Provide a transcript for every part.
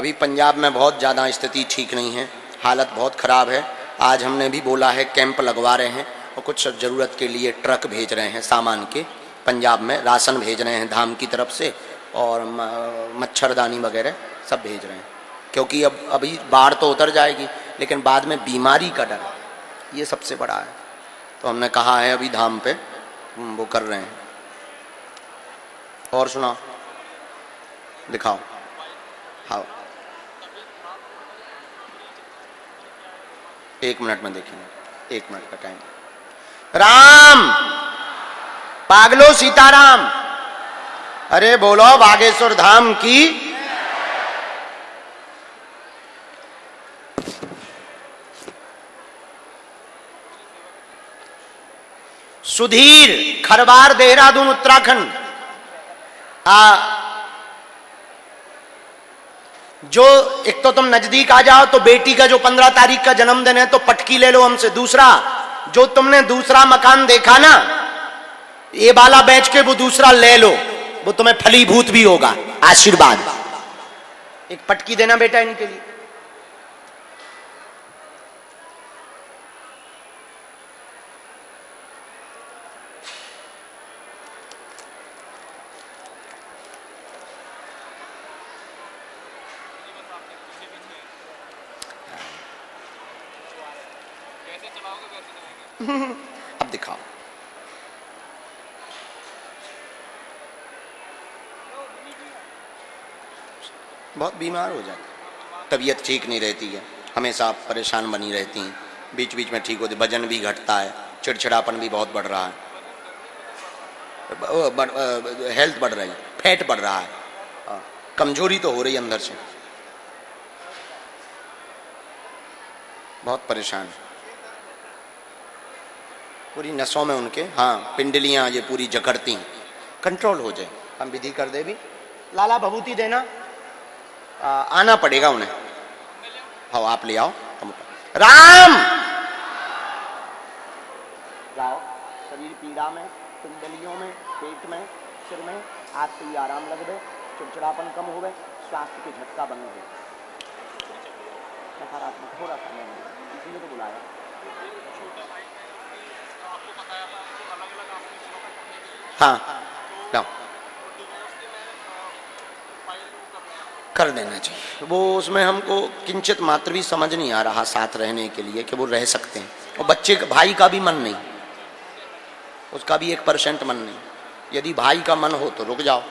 अभी पंजाब में बहुत ज़्यादा स्थिति ठीक नहीं है, हालत बहुत ख़राब है। आज हमने भी बोला है कैंप लगवा रहे हैं और कुछ ज़रूरत के लिए ट्रक भेज रहे हैं सामान के, पंजाब में राशन भेज रहे हैं धाम की तरफ से और मच्छरदानी वगैरह सब भेज रहे हैं, क्योंकि अब अभी बाढ़ तो उतर जाएगी लेकिन बाद में बीमारी का डर है, ये सबसे बड़ा है। तो हमने कहा है अभी धाम पे वो कर रहे हैं। और सुनाओ, दिखाओ। हाँ 1 मिनट में देखेंगे, 1 मिनट का टाइम। राम पागलो सीताराम, अरे बोलो बागेश्वर धाम की। सुधीर खरवार देहरादून उत्तराखंड। जो एक तो तुम नजदीक आ जाओ तो बेटी का जो 15 तारीख का जन्मदिन है तो पटकी ले लो हमसे। दूसरा जो तुमने दूसरा मकान देखा ना, ये वाला बेच के वो दूसरा ले लो, वो तुम्हें फलीभूत भी होगा, आशीर्वाद। एक पटकी देना बेटा इनके लिए। अब दिखाओ। बहुत बीमार हो जाते, तबीयत ठीक नहीं रहती है, हमेशा परेशान बनी रहती हैं, बीच बीच में ठीक होती, वजन भी घटता है, चिड़चिड़ापन भी बहुत बढ़ रहा है, हेल्थ बढ़ रही है, फैट बढ़ रहा है, कमजोरी तो हो रही है अंदर से, बहुत परेशान है। पूरी नसों में उनके पिंडलियां ये पूरी जकड़ती हैं, कंट्रोल हो जाए। हम विधि कर दे भी। लाला भभूति देना, आना पड़ेगा उन्हें। हाँ आप ले आओ। राम जाओ, शरीर पीड़ा में, पिंडलियों में, पेट में, सिर में, आज से ही आराम लग गए, चिड़चिड़ापन कम हो गए, स्वास्थ्य के झटका बन गए, सकारात्मक थोड़ा सा नहीं, इसलिए तो बुलाया। हाँ लाओ, कर देना चाहिए वो। उसमें हमको किंचित मात्र भी समझ नहीं आ रहा साथ रहने के लिए कि वो रह सकते हैं, और बच्चे भाई का भी मन नहीं, उसका भी 1% मन नहीं। यदि भाई का मन हो तो रुक जाओ,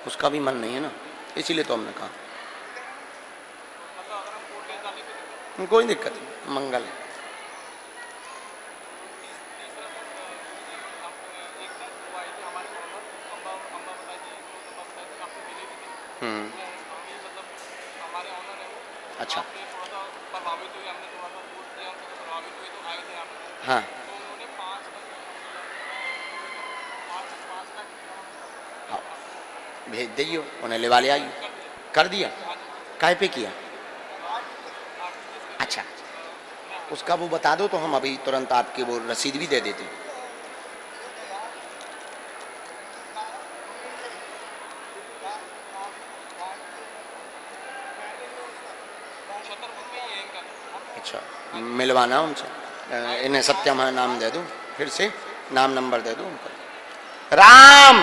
उसका भी मन नहीं है ना, इसीलिए तो हमने कहा कोई दिक्कत नहीं, मंगल है। अच्छा हाँ भेज दियो, उन्हें ले वाले आइए। कर दिया, काहे पे किया? अच्छा उसका वो बता दो तो हम अभी तुरंत आपके वो रसीद भी दे देते हैं। अच्छा मिलवाना उनसे, इन्हें सत्यम नाम दे दो, फिर से नाम नंबर दे दो उनका। राम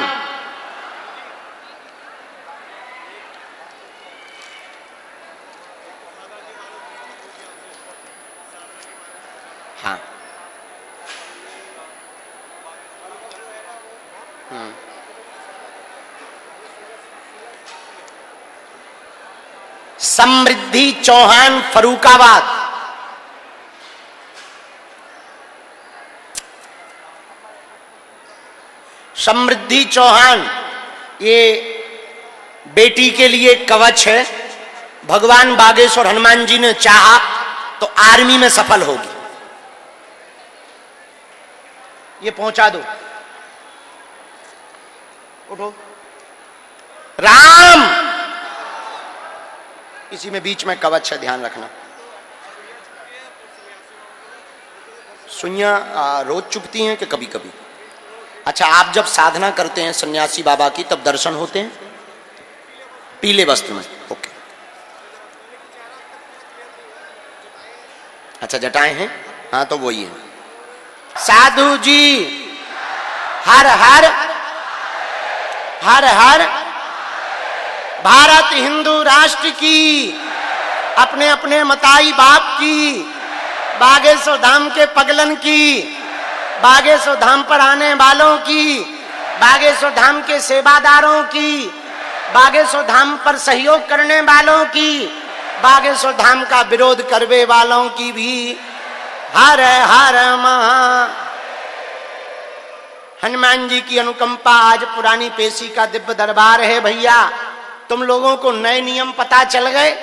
हाँ समृद्धि चौहान फरूकाबाद। समृद्धि चौहान ये बेटी के लिए कवच है, भगवान बागेश्वर हनुमान जी ने चाहा तो आर्मी में सफल होगी, ये पहुंचा दो। उठो। राम इसी में बीच में कवच है, ध्यान रखना। सुइयां रोज चुभती हैं कि कभी कभी? अच्छा आप जब साधना करते हैं सन्यासी बाबा की तब दर्शन होते हैं पीले वस्त्र में? ओके। अच्छा जटाएं हैं, हाँ तो वही है। साधु जी हर हर हर हर भारत हिंदू राष्ट्र की, अपने अपने मताई बाप की, बागेश्वर धाम के पगलन की, बागेश्वर धाम पर आने वालों की, बागेश्वर धाम के सेवादारों की, बागेश्वर धाम पर सहयोग करने वालों की, बागेश्वर धाम का विरोध करने वालों की भी हर हर महा। हनुमान जी की अनुकंपा। आज पुरानी पेशी का दिव्य दरबार है भैया। तुम लोगों को नए नियम पता चल गए,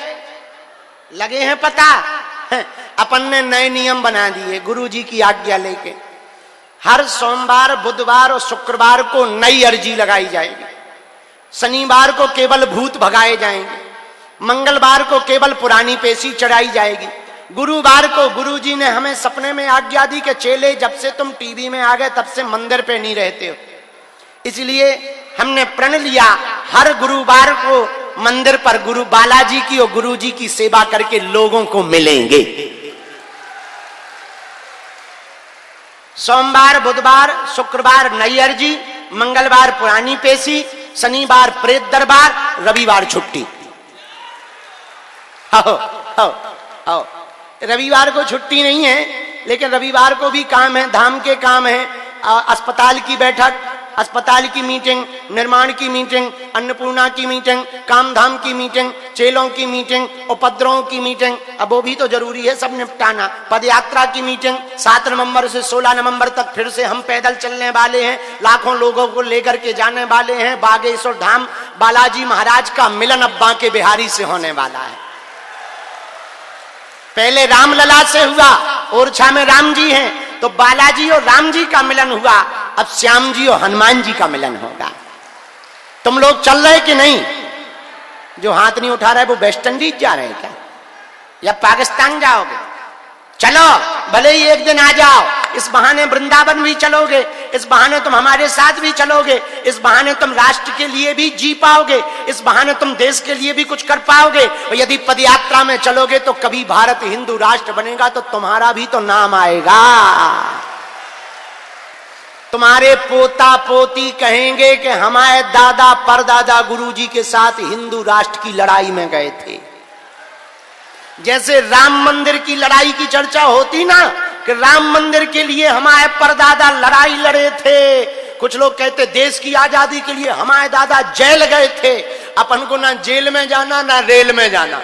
लगे हैं पता? अपन ने नए नियम बना दिए गुरु जी की आज्ञा लेके। हर सोमवार, बुधवार और शुक्रवार को नई अर्जी लगाई जाएगी। शनिवार को केवल भूत भगाए जाएंगे, मंगलवार को केवल पुरानी पेशी चढ़ाई जाएगी, गुरुवार को गुरुजी ने हमें सपने में आज्ञा दी कि चेले जब से तुम टीवी में आ गए तब से मंदिर पे नहीं रहते हो, इसलिए हमने प्रण लिया हर गुरुवार को मंदिर पर गुरु बालाजी की और गुरुजी की सेवा करके लोगों को मिलेंगे। सोमवार, बुधवार, शुक्रवार नई अर्जी, मंगलवार पुरानी पेशी, शनिवार प्रेत दरबार, रविवार छुट्टी। आओ आओ आओ। रविवार को छुट्टी नहीं है, लेकिन रविवार को भी काम है, धाम के काम है। अस्पताल की बैठक, अस्पताल की मीटिंग, निर्माण की मीटिंग, अन्नपूर्णा की मीटिंग, कामधाम की मीटिंग, चेलों की मीटिंग, उपद्रवों की मीटिंग, अब वो भी तो जरूरी है सब निपटाना। पदयात्रा की मीटिंग 7 नवंबर से 16 नवंबर तक फिर से हम पैदल चलने वाले हैं, लाखों लोगों को लेकर के जाने वाले हैं। बागेश्वर धाम बालाजी महाराज का मिलन अब बांके बिहारी से होने वाला है। पहले रामलला से हुआ, ओरछा में राम जी हैं, तो बालाजी और राम जी का मिलन हुआ, अब श्याम जी और हनुमान जी का मिलन होगा। तुम लोग चल रहे कि नहीं? जो हाथ नहीं उठा रहा है वो वेस्ट इंडीज जा रहे हैं क्या, या पाकिस्तान जाओगे? चलो, भले ही एक दिन आ जाओ, इस बहाने वृंदावन भी चलोगे, इस बहाने तुम हमारे साथ भी चलोगे, इस बहाने तुम राष्ट्र के लिए भी जी पाओगे, इस बहाने तुम देश के लिए भी कुछ कर पाओगे। और यदि पदयात्रा में चलोगे तो कभी भारत हिंदू राष्ट्र बनेगा तो तुम्हारा भी तो नाम आएगा। तुम्हारे पोता पोती कहेंगे कि हमारे दादा परदादा गुरुजी के साथ हिंदू राष्ट्र की लड़ाई में गए थे। जैसे राम मंदिर की लड़ाई की चर्चा होती ना, कि राम मंदिर के लिए हमारे परदादा लड़ाई लड़े थे। कुछ लोग कहते देश की आजादी के लिए हमारे दादा जेल गए थे। अपन को ना जेल में जाना ना रेल में जाना,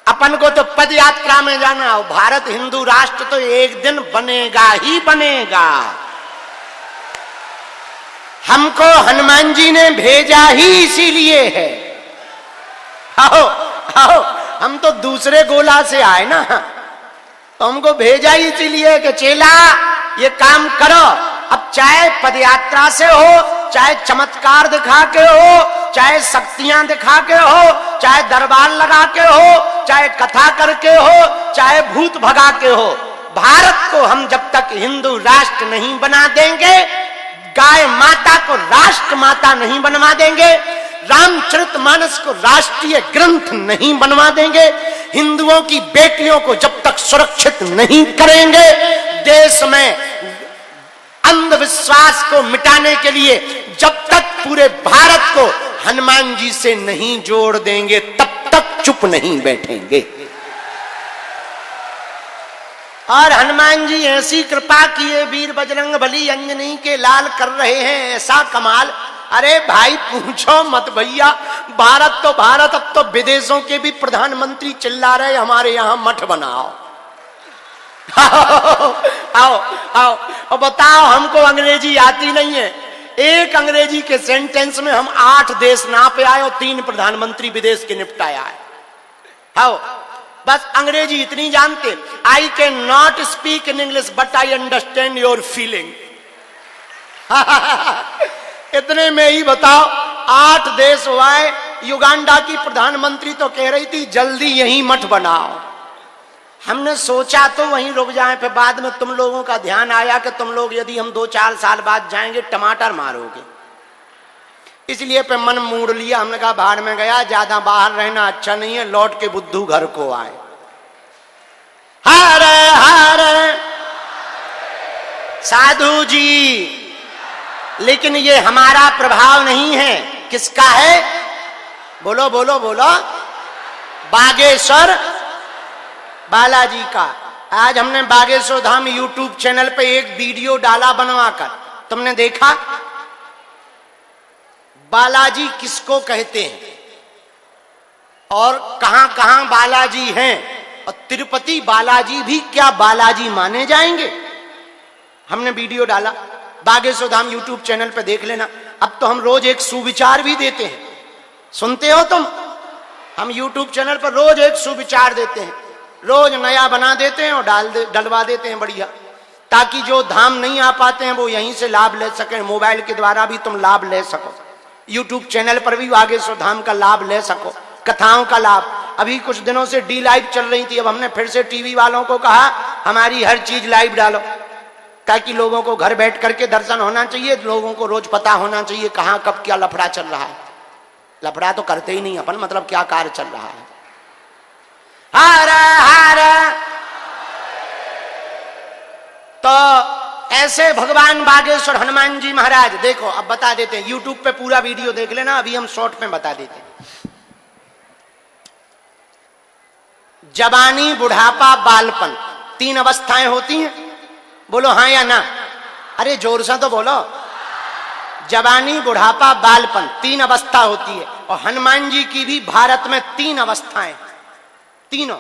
अपन को तो पद यात्रा में जाना। भारत हिंदू राष्ट्र तो एक दिन बनेगा ही बनेगा। हमको हनुमान जी ने भेजा ही इसीलिए है। आओ आओ, हम तो दूसरे गोला से आए ना, तो हमको भेजा ही इसीलिए कि चेला ये काम करो। अब चाहे पदयात्रा से हो, चाहे चमत्कार दिखा के हो, चाहे शक्तियां दिखा के हो, चाहे दरबार लगा के हो, चाहे कथा करके हो, चाहे भूत भगा के हो, भारत को हम जब तक हिंदू राष्ट्र नहीं बना देंगे, गाय माता को राष्ट्र माता नहीं बनवा देंगे, रामचरितमानस को राष्ट्रीय ग्रंथ नहीं बनवा देंगे, हिंदुओं की बेटियों को जब तक सुरक्षित नहीं करेंगे, देश में अंधविश्वास को मिटाने के लिए जब तक पूरे भारत को हनुमान जी से नहीं जोड़ देंगे, तब तक चुप नहीं बैठेंगे। और हनुमान जी ऐसी कृपा किए, वीर बजरंग बली अंजनी के लाल कर रहे हैं ऐसा कमाल। अरे भाई पूछो मत भैया, भारत तो भारत, अब तो विदेशों के भी प्रधानमंत्री चिल्ला रहे हमारे यहाँ मठ बनाओ। आओ आओ और बताओ, हमको अंग्रेजी आती नहीं है। एक अंग्रेजी के सेंटेंस में हम 8 देश ना पे आए और 3 प्रधानमंत्री विदेश के निपटाया है। आओ, बस अंग्रेजी इतनी जानते, I can not speak in English but I understand your feeling. इतने में ही बताओ 8 देश हुए। युगांडा की प्रधानमंत्री तो कह रही थी जल्दी यही मठ बनाओ। हमने सोचा तो वहीं रुक जाए, फिर बाद में तुम लोगों का ध्यान आया कि तुम लोग यदि हम 2-4 साल बाद जाएंगे टमाटर मारोगे, इसलिए पे मन मोड़ लिया। हमने कहा बाहर में गया, ज्यादा बाहर रहना अच्छा नहीं है, लौट के बुद्धू घर को आए। हर हर साधु जी। लेकिन ये हमारा प्रभाव नहीं है, किसका है? बोलो बोलो बोलो। बागेश्वर बालाजी का। आज हमने बागेश्वर धाम यूट्यूब चैनल पे एक वीडियो डाला बनवाकर, तुमने देखा? बालाजी किसको कहते हैं और कहां कहां बालाजी हैं, और तिरुपति बालाजी भी क्या बालाजी माने जाएंगे? हमने वीडियो डाला, बागेश्वर धाम यूट्यूब चैनल पे देख लेना। अब तो हम रोज एक सुविचार भी देते हैं, सुनते हो तुम? हम यूट्यूब चैनल पर रोज एक सुविचार देते हैं, रोज नया बना देते हैं और डलवा देते हैं बढ़िया, ताकि जो धाम नहीं आ पाते हैं वो यहीं से लाभ ले सकें। मोबाइल के द्वारा भी तुम लाभ ले सको, यूट्यूब चैनल पर भी बागेश्वर धाम का लाभ ले सको, कथाओं का लाभ। अभी कुछ दिनों से डी लाइव चल रही थी, अब हमने फिर से टीवी वालों को कहा हमारी हर चीज लाइव डालो, ताकि लोगों को घर बैठ करके दर्शन होना चाहिए, लोगों को रोज पता होना चाहिए कहां कब क्या लफड़ा चल रहा है। लफड़ा तो करते ही नहीं अपन, मतलब क्या कार्य चल रहा है। हर हर। तो ऐसे भगवान बागेश्वर हनुमान जी महाराज, देखो अब बता देते हैं, यूट्यूब पे पूरा वीडियो देख लेना, अभी हम शॉर्ट में बता देते हैं। जवानी, बुढ़ापा, बालपन, 3 अवस्थाएं होती हैं। बोलो हाँ या ना? अरे जोर से तो बोलो। जवानी, बुढ़ापा, बालपन, 3 अवस्था होती है। और हनुमान जी की भी भारत में 3 अवस्थाएं, तीनों।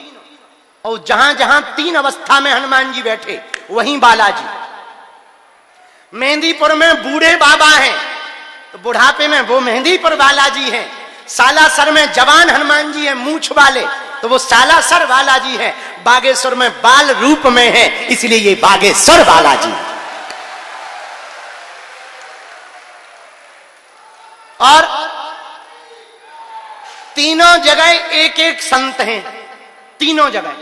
और जहां जहां 3 अवस्था में हनुमान जी बैठे वहीं बालाजी। मेहंदीपुर में बूढ़े बाबा हैं, तो बुढ़ापे में वो मेहंदीपुर बालाजी हैं। सालासर में जवान हनुमान जी हैं, मूंछ वाले, तो वो सालासर बालाजी हैं। बागेश्वर में बाल रूप में है, इसलिए ये बागेश्वर बालाजी। और तीनों जगह एक एक संत हैं, तीनों जगह।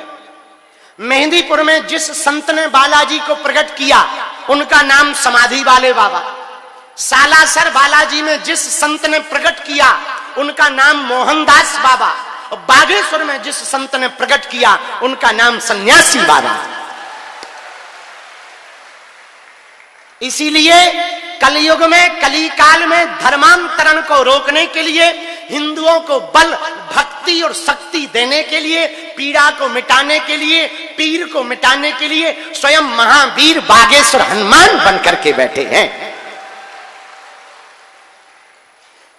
मेहंदीपुर में जिस संत ने बालाजी को प्रकट किया उनका नाम समाधि वाले बाबा। सालासर बालाजी में जिस संत ने प्रकट किया उनका नाम मोहनदास बाबा। और बागेश्वर में जिस संत ने प्रकट किया उनका नाम सन्यासी बाबा। इसीलिए कलयुग में, कली काल में धर्मांतरण को रोकने के लिए, हिंदुओं को बल, भक्ति और शक्ति देने के लिए, पीड़ा को मिटाने के लिए, पीर को मिटाने के लिए स्वयं महावीर बागेश्वर हनुमान बनकर के बैठे हैं।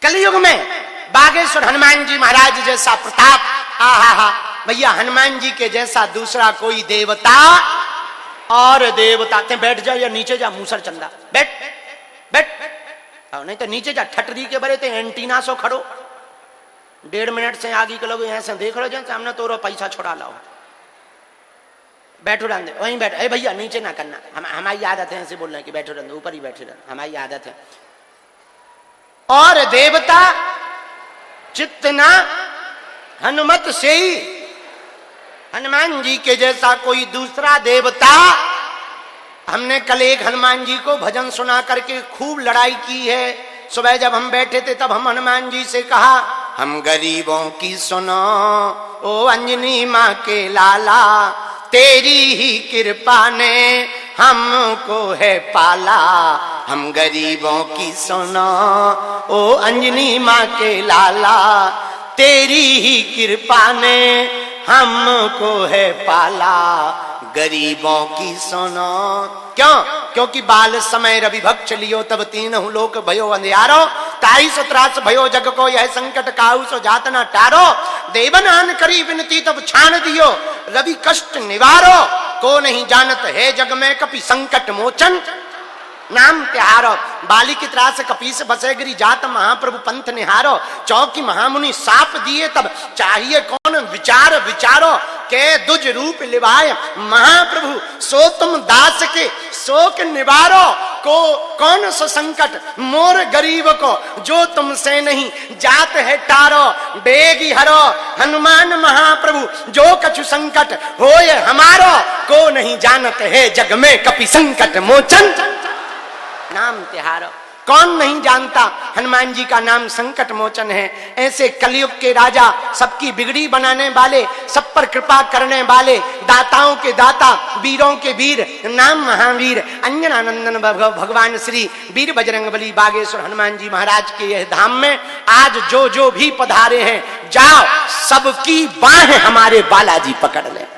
कलयुग में बागेश्वर हनुमान जी महाराज जैसा प्रताप, आहा भैया, हनुमान जी के जैसा दूसरा कोई देवता और देवता। बैठ जा या नीचे जा, मूसर चंदा, बैठ बैठ, नहीं तो नीचे जा, ठटरी के बड़े थे एंटीना सो खड़ो। 1.5 मिनट से आगे के लोग ऐसे देख रहे जैसे हमने तो पैसा छोड़ा लाओ। बैठो रहने, वहीं बैठ। अरे भैया नीचे ना करना, हमारी आदत है ऐसे बोलने की, बैठो रहने, ऊपर ही बैठे रहना, हमारी आदत है। और देवता चित्तना हनुमत से ही, हनुमान जी के जैसा कोई दूसरा देवता। हमने कल एक हनुमान जी को भजन सुना करके खूब लड़ाई की है। सुबह जब हम बैठे थे तब हम हनुमान जी से कहा, हम गरीबों की सुनो ओ अंजनी माँ के लाला, तेरी ही कृपा ने हमको है पाला। हम गरीबों की सुनो ओ अंजनी माँ के लाला, तेरी ही कृपा ने हमको है पाला। गरीबों की सुनो। क्यों? क्योंकि बाल समय रवि भक्ष लियो, तब 3 लोक भयो अंधियारो, ताई सो त्रास भयो जग को, यह संकट काहू सो जात न टारो। देवनान करी विनती तब छान दियो, रवि कष्ट निवारो, को नहीं जानत है जग में कपि संकट मोचन नाम त्यारो। बाली की त्रास कपीस बसे गिरी जात, महाप्रभु पंथ निहारो। चौकी महामुनि साप दिए तब चाहिए कौन विचार विचारो, के दुज रूप लिवाए महाप्रभु सो तुम दास के शोक निवारो। को कौन सो संकट मोर गरीब को, जो तुमसे नहीं जात है टारो। बेगी हरो हनुमान महाप्रभु, जो कछु संकट होए हमारो, को नहीं जानत है जग में कपि संकट मोचन नाम तिहारो। कौन नहीं जानता हनुमान जी का नाम संकट मोचन है। ऐसे कलयुग के राजा, सबकी बिगड़ी बनाने वाले, सब पर कृपा करने वाले, दाताओं के दाता, वीरों के वीर, नाम महावीर अंजनानंदन भगवान श्री वीर बजरंगबली बागेश्वर हनुमान जी महाराज के यह धाम में आज जो जो भी पधारे हैं, जाओ सबकी बाहें हमारे बालाजी पकड़ ले।